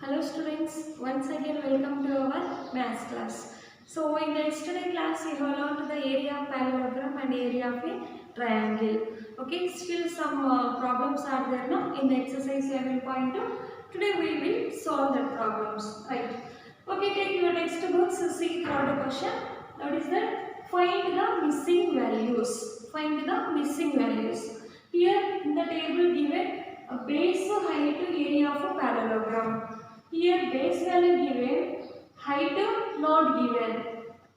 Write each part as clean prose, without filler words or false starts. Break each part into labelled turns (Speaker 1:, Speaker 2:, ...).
Speaker 1: Hello students, once again welcome to our maths class. So in the yesterday class we have learned the area of parallelogram and area of a triangle. Okay, still some problems are there now in the exercise 11.2. Today we will solve the problems, right? Okay, take your textbooks, see third question. That is that find the missing values. Find the missing values. Here in the table given a base, height, area of a parallelogram. Here base value given, height not given,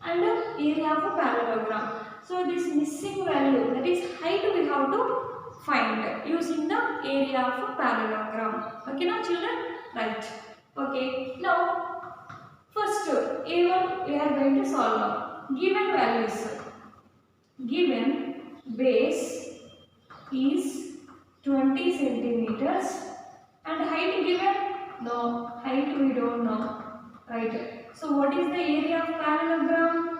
Speaker 1: and area of a parallelogram. So this missing value, that is height, we have to find using the area of a parallelogram. Okay now children? Right. Okay. Now first A1 we are going to solve now. Given values. Given base is 20 centimeters and height given, no, height we don't know, right? So what is the area of parallelogram?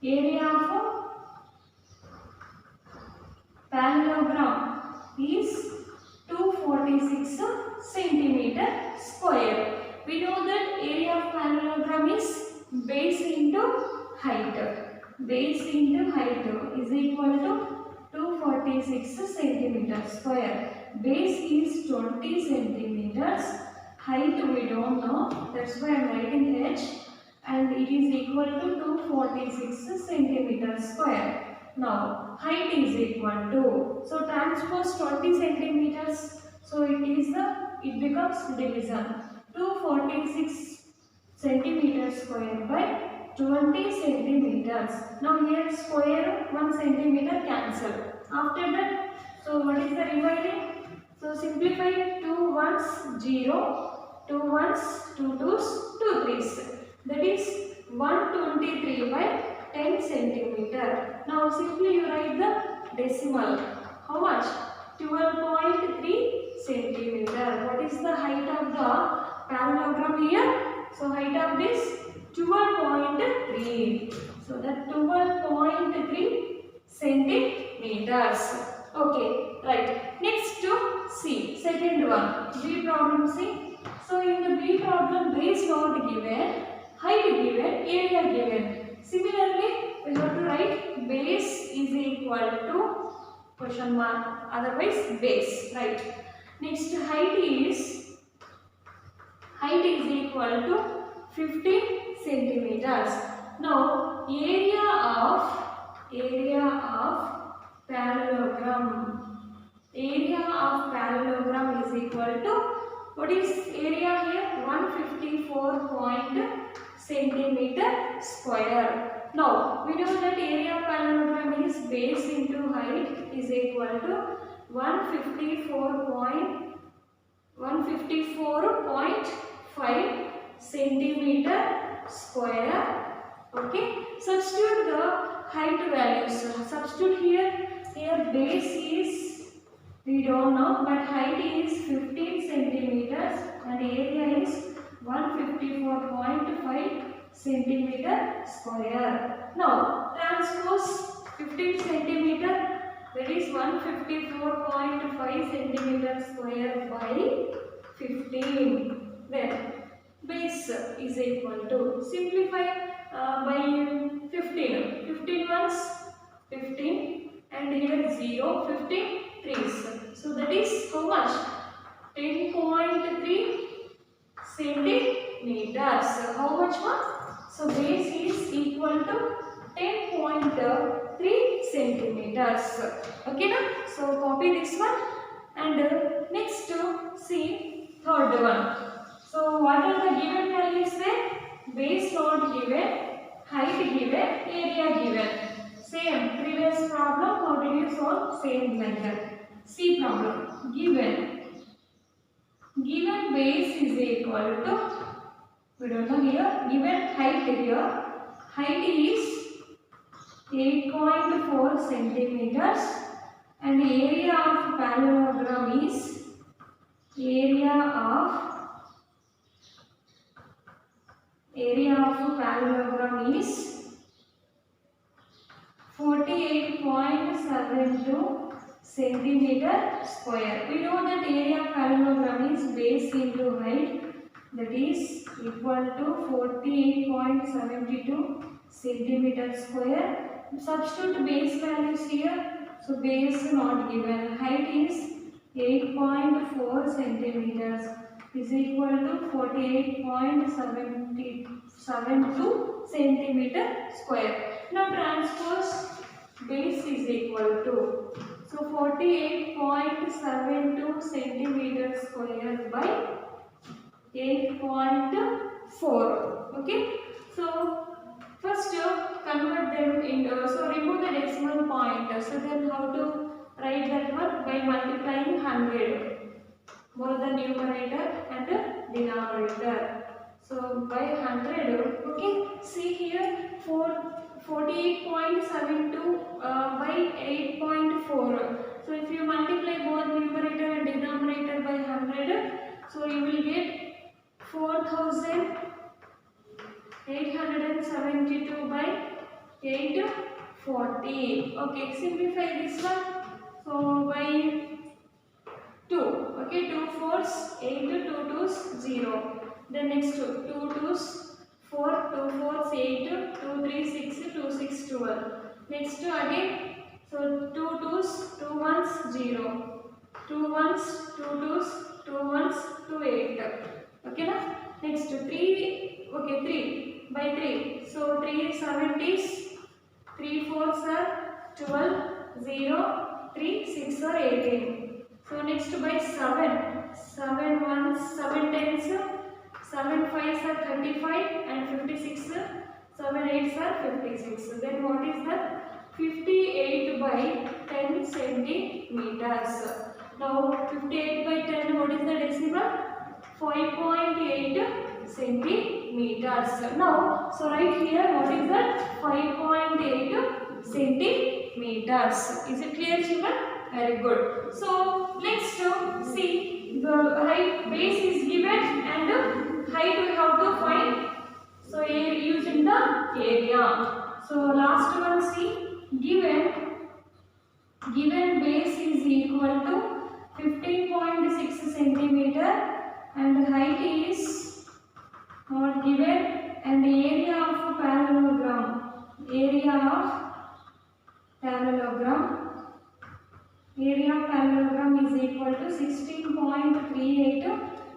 Speaker 1: Area of parallelogram is 246 centimeter square. We know that area of parallelogram is base into height. Base into height is equal to 246 centimeters square. Base is 20 centimeters. Height we don't know. That's why I am writing H. And it is equal to 246 centimeters square. Now height is equal to. So transpose 20 centimeters. So it becomes division. 246 centimeters square by 20 centimeters. Now here square 1 centimeter cancel. After that, so what is the remaining? So simplify 2 ones 0, 2 ones 2 twos 2 threes. That is 123 by 10 centimeter. Now simply you write the decimal. How much? 12.3 centimeter. What is the height of the parallelogram here? So height of this 12.3. So that 12.3 centimeters. Okay, right. Next to C, second one. B problem C. So in the B problem, base not given, height given, area given. Similarly, we have to write base is equal to question mark, otherwise base, right? Next height is equal to 15 centimeters. Now area of parallelogram. Area of parallelogram is equal to, what is area here? 154 centimeter square. Now we know that area of parallelogram is base into height is equal to 154.5 centimeter square. Okay, substitute the height values. Substitute here base is, we don't know, but height is 15 centimeters and area is 154.5 centimeter square. Now transpose 15 centimeter, that is 154.5 centimeter square by 15. Then base is equal to, simplify by 15. 15 ones 15 and here 0, 15 threes. So that is how much? 10.3 centimeters. How much one? So base is equal to 10.3 centimeters. Okay now? So copy this one and next to see third one. So what are the given values there? Base not given, height given, area given. Same previous problem, how did you solve? Same like that. C problem. Given base is equal to, we don't know here, given height here. Height is 8.4 centimeters and area of parallelogram is, area of parallelogram is 48.72 centimeter square. We know that area of parallelogram is base into height that is equal to 48.72 centimeter square. Substitute base values here. So base not given. Height is 8.4 centimeters is equal to 48.72 centimeter square. Now transpose base is equal to, so 48.72 centimeter square by 8.4. Okay, so first convert them into, so remove the decimal point. So then how to write that one? By multiplying 100, both the numerator and the denominator. So by 100, okay, see here 48.72 by 8.4. So if you multiply both numerator and denominator by 100, so you will get 4872 by 840. Okay, simplify this one. So by 2, okay, 2 fours 8, 2 twos 0. Then next 2 twos 4, 2 fours 8, 2 3 6, 2 6 12. Next again, so 2 twos 2 ones 0, 2 ones 2 twos 2 ones 2 8. Okay na? Next 3, okay, 3 by 3. So 3 70s, 3 fours are 12, 0, 3 6 are 18. So next by 7, 7 ones, 7 tens, 7 fives are 35 and 56, 7 eights are 56. Then what is that? 58 by 10 centimeters. Now 58 by 10, what is the decimal? 5.8 centimeters. Now, so right here, what is that? 5.8 centimeters. Is it clear, children? Very good. So let's see, the height base is given and height we have to find. So using the area. So last one, see, given base is equal to 15.6 centimeter and height is not given, and area of parallelogram is equal to 16.38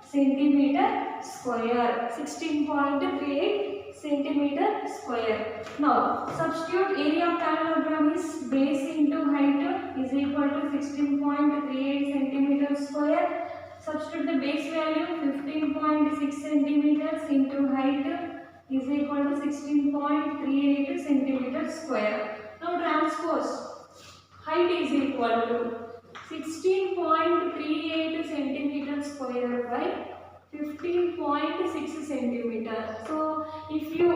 Speaker 1: centimeter square. 16.38 centimeter square. Now substitute area of parallelogram is base into height is equal to 16.38 centimeter square. Substitute the base value 15.6 centimeters into height is equal to 16.38 centimeters square. Now transpose height is equal to 16.38 centimeters square by 15.6 centimeter. So if you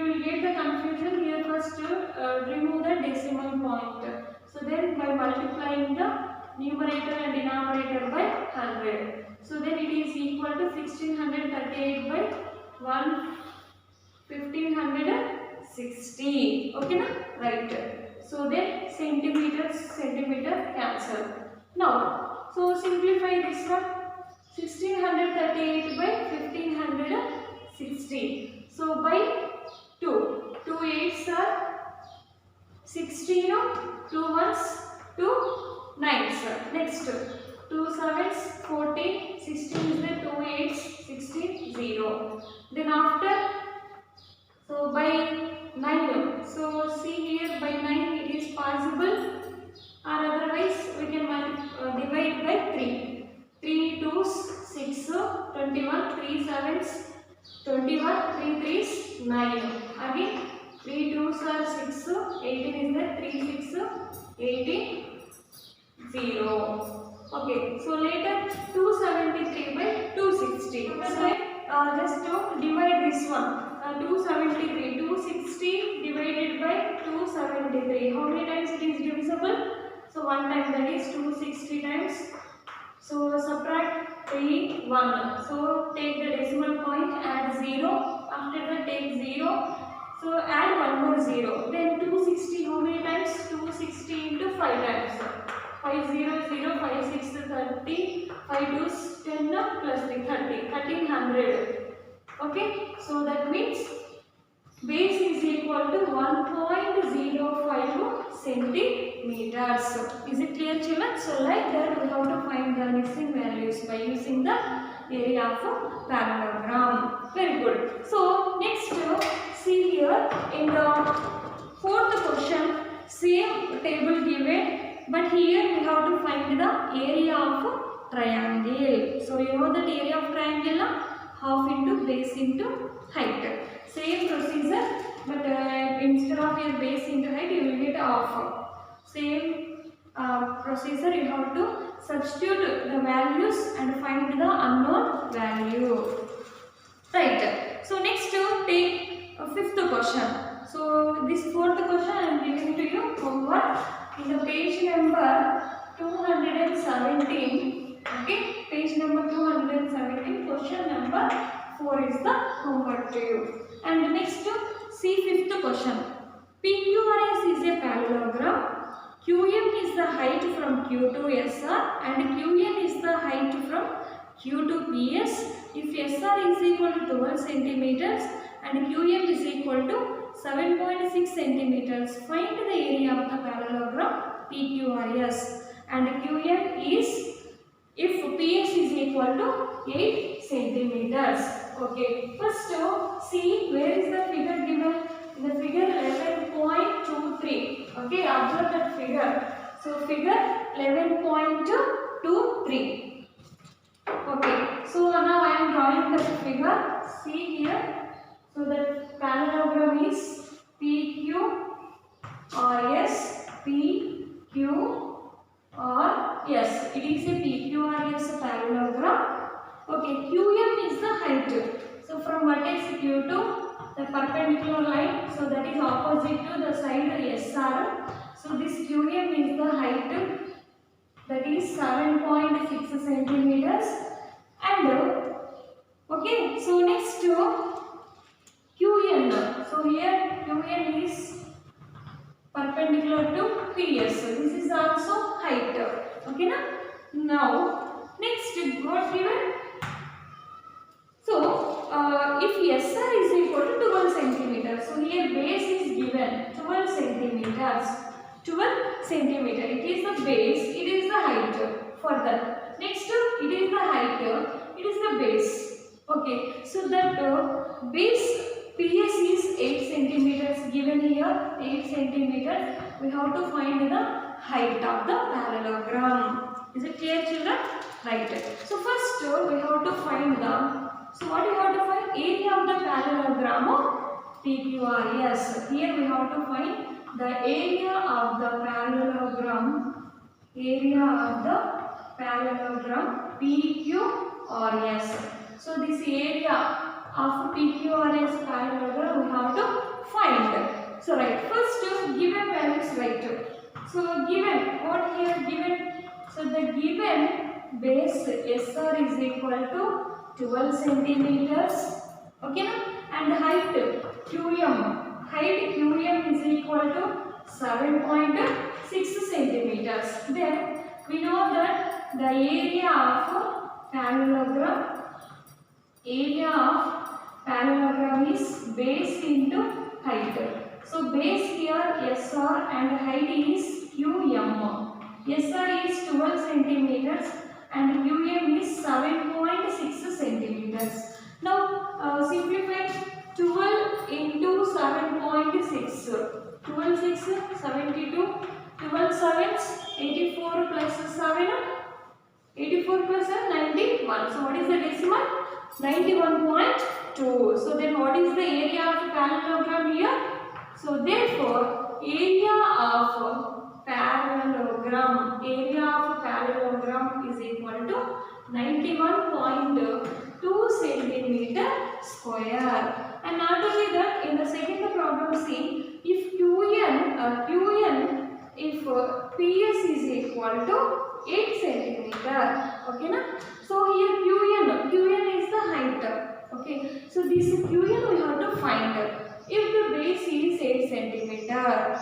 Speaker 1: will get the confusion here, first remove the decimal point. So then by multiplying the numerator and denominator by 100. So then it is equal to 1638 by 1560. Okay na? Right. So then centimeter cancel. Now, so simplify this one. 1638 by 1560. So by 2 8s are 16, 2 ones 2 9s. Next 2 7s 14, 16 is the 2 8s 16 0. Then after, so by 9, so see here by 9 it is possible, or otherwise we can divide by 3. 3 2s 6, 21, 3 7s 21, 3 3s 9. Again 3 2s are 6, 18 is the 3 6 18 0. Okay, so later 273 by 260. So just to divide this one, 273, 260 divided by 273. How many times it is divisible? So one time, that is 260 times. So subtract 3 1. So take the decimal point, add 0. After that take 0. So add one more 0. Then 260 how many times? 260 into 5 times. 5 0 0, 5 6 30, 5 2 10 plus 3 30. 13 100. Okay, so that means base is equal to 1.05 centimeters. Is it clear, children? So like that we have to find the missing values by using the area of parallelogram. Very good. So next see here in the fourth question, same table given, but here we have to find the area of triangle. So you know that area of triangle, half into base into height. Same procedure, but instead of your base into height, you will get half. Same procedure, you have to substitute the values and find the unknown value. Right. So next take fifth question. So this fourth question I am giving to you homework in the page number 217. Okay, page number 217. Question number 4 is the homework to you. And next see fifth question. PQRS is a parallelogram. QM is the height from Q to SR and QN is the height from Q to PS. If SR is equal to 12 centimeters and QM is equal to 7.6 centimeters, find the area of the parallelogram PQRS. And QM is if PS is equal to 8 centimeters. Okay, first see where is the figure given. In the figure 11.23. Okay, observe that figure. So figure 11.23. Okay, so now I am drawing the figure. See here. So the parallelogram is PQRS. PQRS. It is a PQRS parallelogram. Okay, QM is the height. So from vertex Q to the perpendicular line, so that is opposite to the side SR. So this QM is the height, that is 7.6 centimeters. And okay, so next QN. So here QN is perpendicular to PS. So this is also height. Okay, now next what given. So, if SR is equal to 12 centimeters, so here base is given 12 centimeters. 12 centimeter, it is the base, it is the height. Further, next it is the height, it is the base. Okay, so that base PS is 8 centimeters given here, 8 centimeters. We have to find the height of the parallelogram. Is it clear, children? Right. So first we have to find the. So what we have to find? Area of the parallelogram of PQRS. Here we have to find the area of the parallelogram. Area of the parallelogram PQRS. So this area of PQRS parallelogram we have to find. So right, first given values right. So given what here given? So the given base SR is equal to 12 centimeters. Okay, and height QM is equal to 7.6 centimeters. Then we know that the area of parallelogram is base into height. So base here SR and height is QM. SR is 12 centimeters and QM is 7.6 centimeters. Now simplify 12 into 7.6. 12 6 72. 12 7s 84 plus 7. 84 plus 91. So what is the decimal? 91.2. So then what is the area of parallelogram here? So therefore area of parallelogram is equal to 91.2 centimeter square. And not only that, in the second problem, see if if PS is equal to 8 centimeter. Okay, na? So here QN is the height. Okay, so this QN we have to find if the base is 8 centimeter.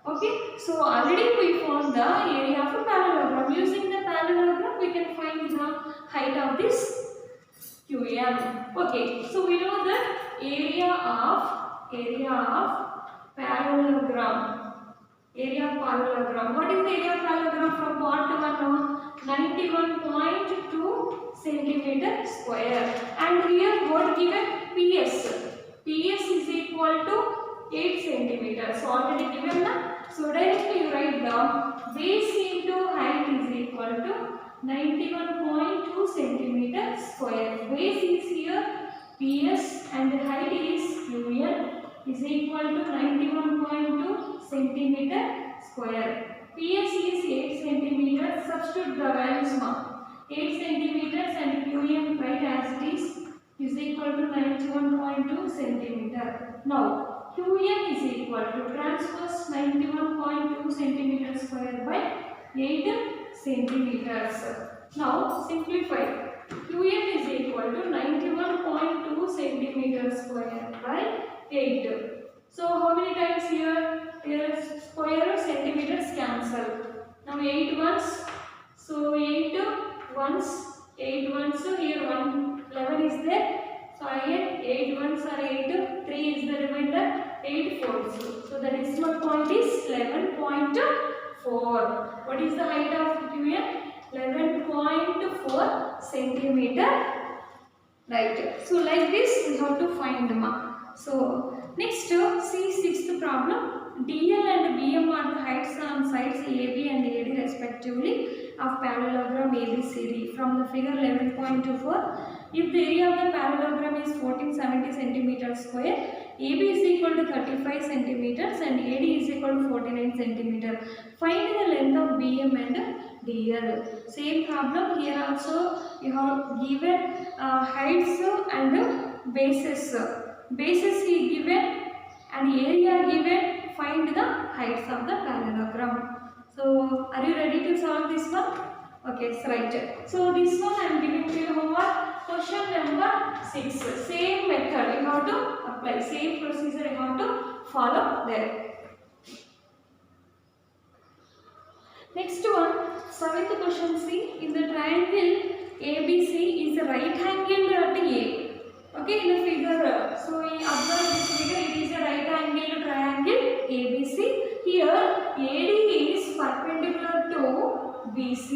Speaker 1: Okay, so already we found the area of a parallelogram. Using the parallelogram, we can find the height of this QN. Okay, so we know the area of parallelogram. Area of parallelogram. What is the area of parallelogram from part 1 now? 91.2 centimeter square. And here what given? PS. PS is equal to 8 centimeters. So already given na. So directly you write down base into height is equal to 91.2 centimeter square. Base is here PS and the height is QL is equal to 91.2 centimeter square. PS is 8 centimeters. Substitute the values now. 8 centimeters and QM right as it is equal to 91.2 centimeter. Now QM is equal to transpose 91.2 centimeter square by 8 centimeters. Now simplify. QM is equal to 91.2 centimeter square by 8. So how many times here? Here square centimeters cancel. Now 8 ones. So 8 ones. 8 ones. So here 11 is there. So again 8 ones are 8. 3 is the remainder. 8 fours. So the decimal point is 11.4. What is the height of QM? 11.4 centimeter. Right. So like this we have to find So next see sixth problem. DL and BM are the heights on sides AB and AD respectively of parallelogram ABCD from the figure 11.24. If the area of the parallelogram is 1470 centimeters square, AB is equal to 35 centimeters and AD is equal to 49 centimeters. Find the length of BM and DL. Same problem here also you have given heights and bases. Bases is given and area given. Find the heights of the parallelogram. So are you ready to solve this one? Okay, so right. So this one I am giving to you homework. Question number 6. Same method you have to apply. Same procedure you have to follow there. Next one, 7th question. See, in the triangle ABC is a right angle at A. Okay, in the figure. So we observe this figure. It is a right angle triangle ABC. Here AD is perpendicular to BC.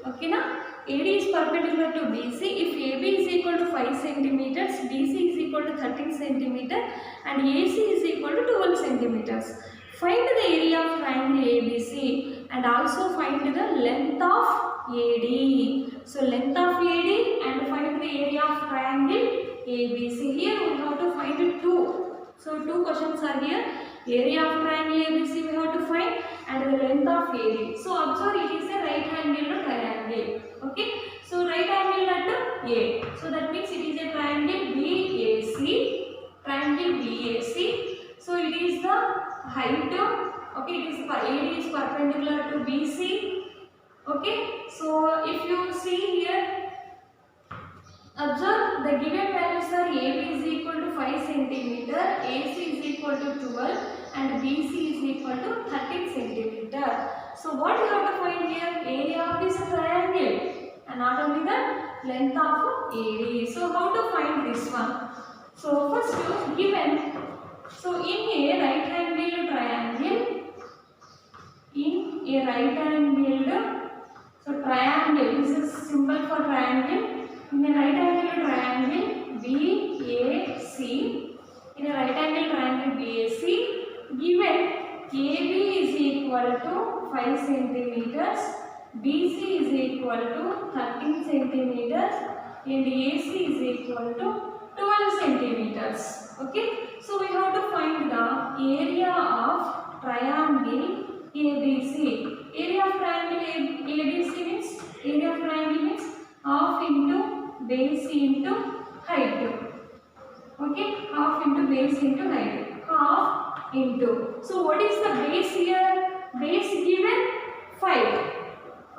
Speaker 1: Okay, na? AD is perpendicular to BC. If AB is equal to 5 centimeters, BC is equal to 13 centimeters, and AC is equal to 12 centimeters. Find the area of triangle ABC and also find the length of AD. So length of AD and find the area of triangle ABC. Here we have to find 2. So 2 questions are here. Area of triangle ABC we have to find and the length of AD. So observe it is a right angle triangle. Okay. So right angle at A. So that means it is a triangle BAC. Triangle BAC. So it is the height. Okay. It is AD is perpendicular to BC. Okay. So if you see here. Observe the given values are AB is equal to 5 centimeter, AC is equal to 12 and BC is equal to 13 centimeter. So what you have to find here? Area of this triangle and not only the length of AD. So how to find this one? So first given, so in a right angle triangle, so triangle, this is symbol for triangle. In a right angle triangle BAC, in a right angle triangle BAC, given AB is equal to 5 centimeters, BC is equal to 13 centimeters, and AC is equal to 12 centimeters. Okay, so we have to find the area of triangle ABC. Area of triangle ABC means half into base into height. Okay, half into base into height. Half into. So what is the base here? Base given 5.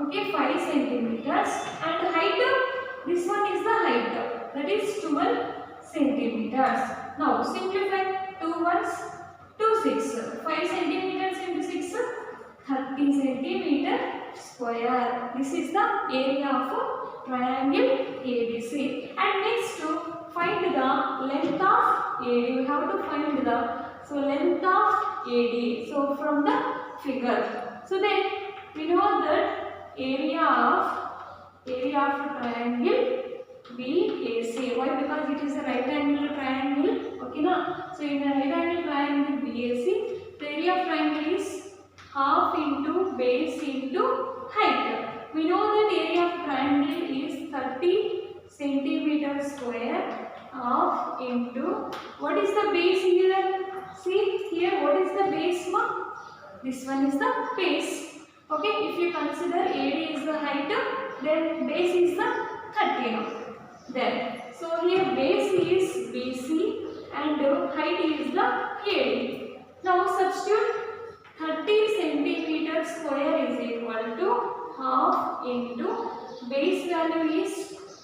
Speaker 1: Okay, 5 centimeters and height. This one is the height. That is 12 centimeters. Now simplify 2 ones, 2 6. 5 centimeters into 6, 30 centimeter square. This is the area of triangle ABC. And next AD. We have to find the length of AD. So from the figure. So then we know that area of triangle BAC. Why? Because it is a right angle triangle. Okay, na? So in a right angle triangle BAC, the area of triangle is half into base into height. We know that area of triangle is 30 centimeters square. Half into, what is the base here? See here, what is the base, ma? This one is the base. Okay, if you consider AD is the height, then base is the 30. Then, so here base is BC and height is the AD. Now substitute 30 centimeters square is equal to half into base value is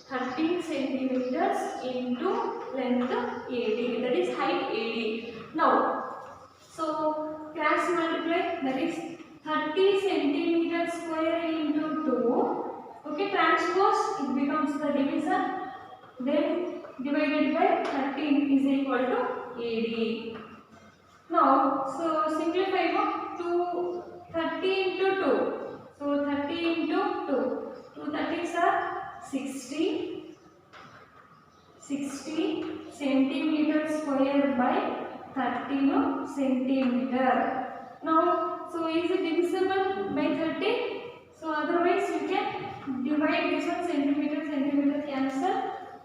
Speaker 1: 13 centimeters into length AD, that is height AD. Now, so cross multiply, that is 30 centimeters square into 2. Okay, transpose, it becomes the division. Then divided by 13 is equal to AD. Now, so simplify 30 into 2. So 30 into 2. 2 30s are 60 centimeters square by 13 centimeter. Now, so is it divisible by 30? So otherwise you can divide this one, centimeter cancel.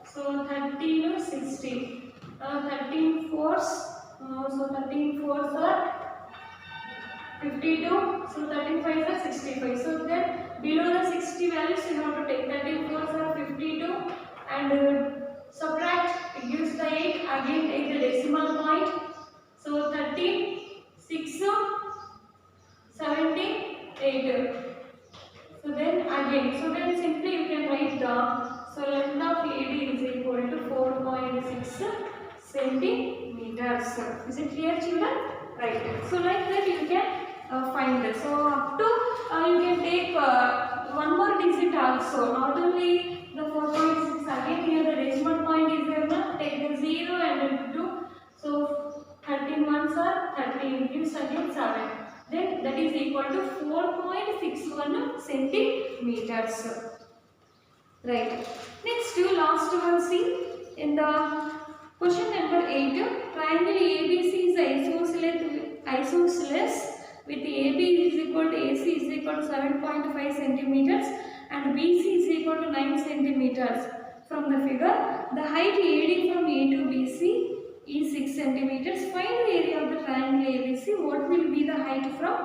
Speaker 1: So 13 60. 13 fours. So 13 fours are 52. So 13 5s are 65. So then below the 60 values you have to take 13 fours are 52 and subtract, it gives the 8. Again take the decimal point. So 13 6 17 8. So then again, so then simply you can write down. So length of AD is equal to 4.6 centimeters. Is it clear, children? Right. So like that you can find it. So up to you can take one more digit also. Not only the 4.6. Again here the decimal point is there. Na? Take the 0 and do. So 13 ones are 13. Gives again 7. Then that is equal to 4.61 centimeters. Right. Next to last one, see in the question number 8, triangle ABC is isosceles with AB is equal to AC is equal to 7.5 centimeters and BC is equal to 9 centimeters. From the figure, the height AD from A to BC is 6 centimeters. Find the area of the triangle ABC. What will be the height from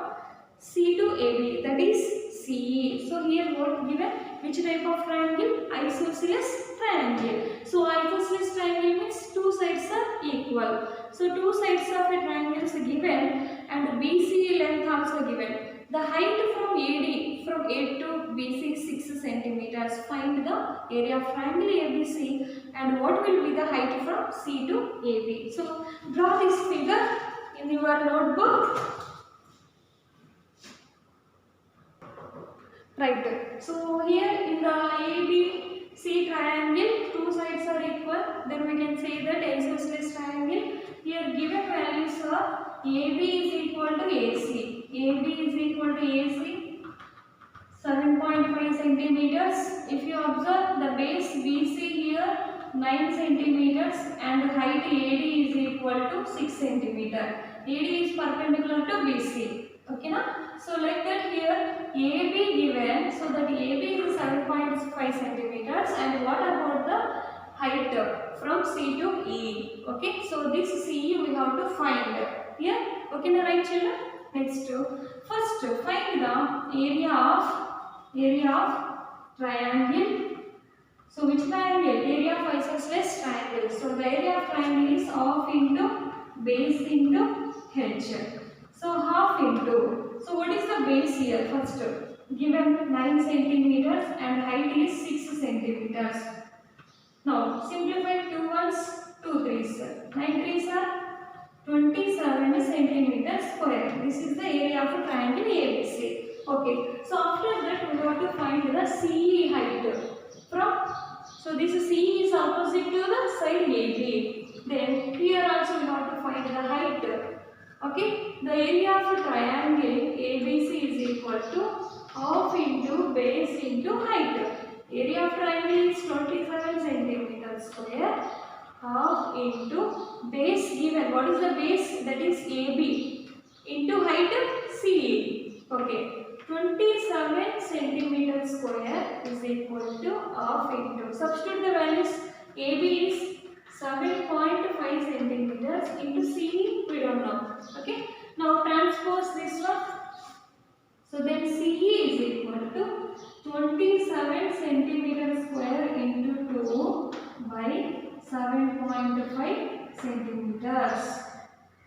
Speaker 1: C to AB? That is CE. So here what given? Which type of triangle? Isosceles triangle. So isosceles triangle means two sides are equal. So two sides of a triangle is given and BC length also given. The height from AD from A to BC is 6 centimeters. Find the area of triangle ABC and what will be the height from C to AB. So draw this figure in your notebook. Right. So here in the ABC triangle, two sides are equal. Then we can say that isosceles triangle. Here given values are AB is equal to AC. AB is equal to AC 7.5 centimeters. If you observe the base BC here 9 centimeters and height AD is equal to 6 centimeter. AD is perpendicular to BC. Okay, na? So like that here AB given, so that AB is 7.5 centimeters and what about the height from C to E? Okay, so this CE we have to find here. Okay, na, right children? Next, first find the area of triangle. So which triangle? Area of isosceles triangle. So the area of triangle is half into base into H. So half into. So what is the base here? First given 9 centimeters and height is 6 centimeters. Now simplify 2 ones, 2 threes. 9 threes are 27 centimeters square. This is the area of a triangle ABC. Okay. So after that we have to find the CE height from. So this CE is opposite to the side AB. Then here the height. Okay, the area of a triangle ABC is equal to half into base into height. Area of triangle is 27 centimeters square. Half into base given. What is the base? That is AB. Into height CE. Okay. 27 centimeters square is equal to half into. Substitute the values. AB is 7.5 centimeters into CE. We don't know. Okay. Now transpose this one. So then CE is equal to 27 centimeters square into 2 by 7.5 centimeters.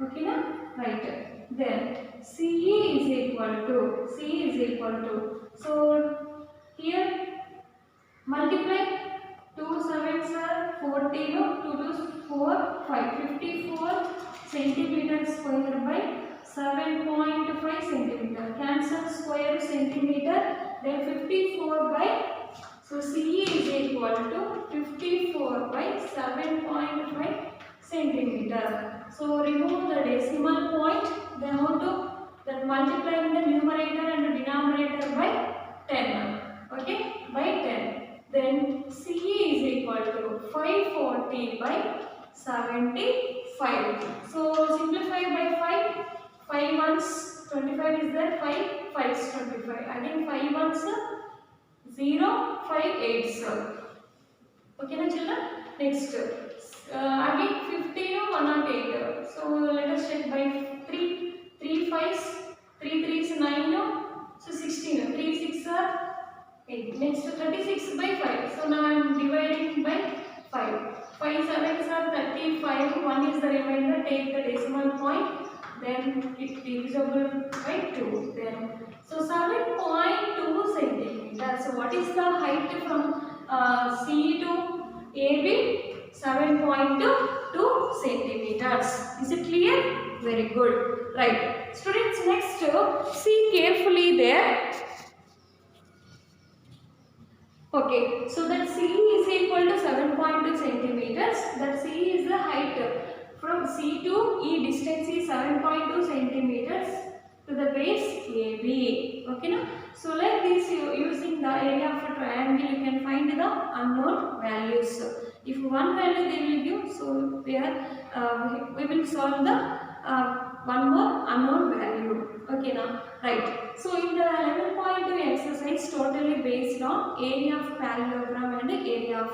Speaker 1: Okay, na? Right. Then CE is equal to. So here multiply 2 7s are 40, 2 2 4 5 54 centimeters square by 7.5 centimeter. Cancel square centimeter. Then 54 by. So CE is equal to 54 by 7.5 centimeter. So remove the decimal point. Then how to then multiply in the numerator and denominator by 10. Okay, by 10. Then CE is equal to 540 by 75. So simplify by 5. 5 ones 25 is there. 5 5s 25. Again 5 ones 0 5 8s. Okay, na children? Next. Again 15 108. So let us check by 3 5s 3 3s 9. So 16. 3 6 are 8. Next 36 by 5. So now I am dividing by 5. 5 7s are 35. 1 is the remainder. Take the decimal point. Then it divisible by 2. Then so 7.2 centimeters. So what is the height from C to AB? 7.2 centimeters. Is it clear? Very good. Right. Students, next see carefully there. Okay. So that C is equal to 7.2 centimeters. That C is the height. From C to E distance is 7.2 centimeters to the base AB. Okay, no? So like this, using the area of a triangle, you can find the unknown values. If one value they will give, so there we will solve the one more unknown value. Okay, now right. So in the 11.2 exercise, totally based on area of parallelogram and area of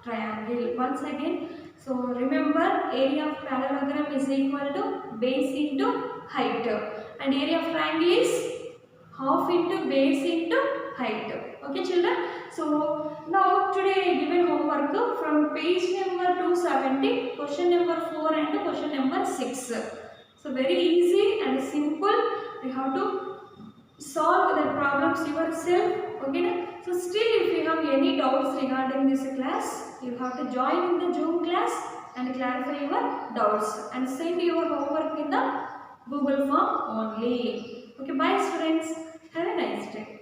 Speaker 1: triangle. Once again. So remember, area of parallelogram is equal to base into height, and area of triangle is half into base into height. Okay, children. So now today given homework from page number 270, question number 4 and question number 6. So very easy and simple. You have to solve the problems yourself. Okay. So still, if you have any doubts regarding this class, you have to join in the Zoom class and clarify your doubts and send your homework in the Google form only. Okay, bye students. Have a nice day.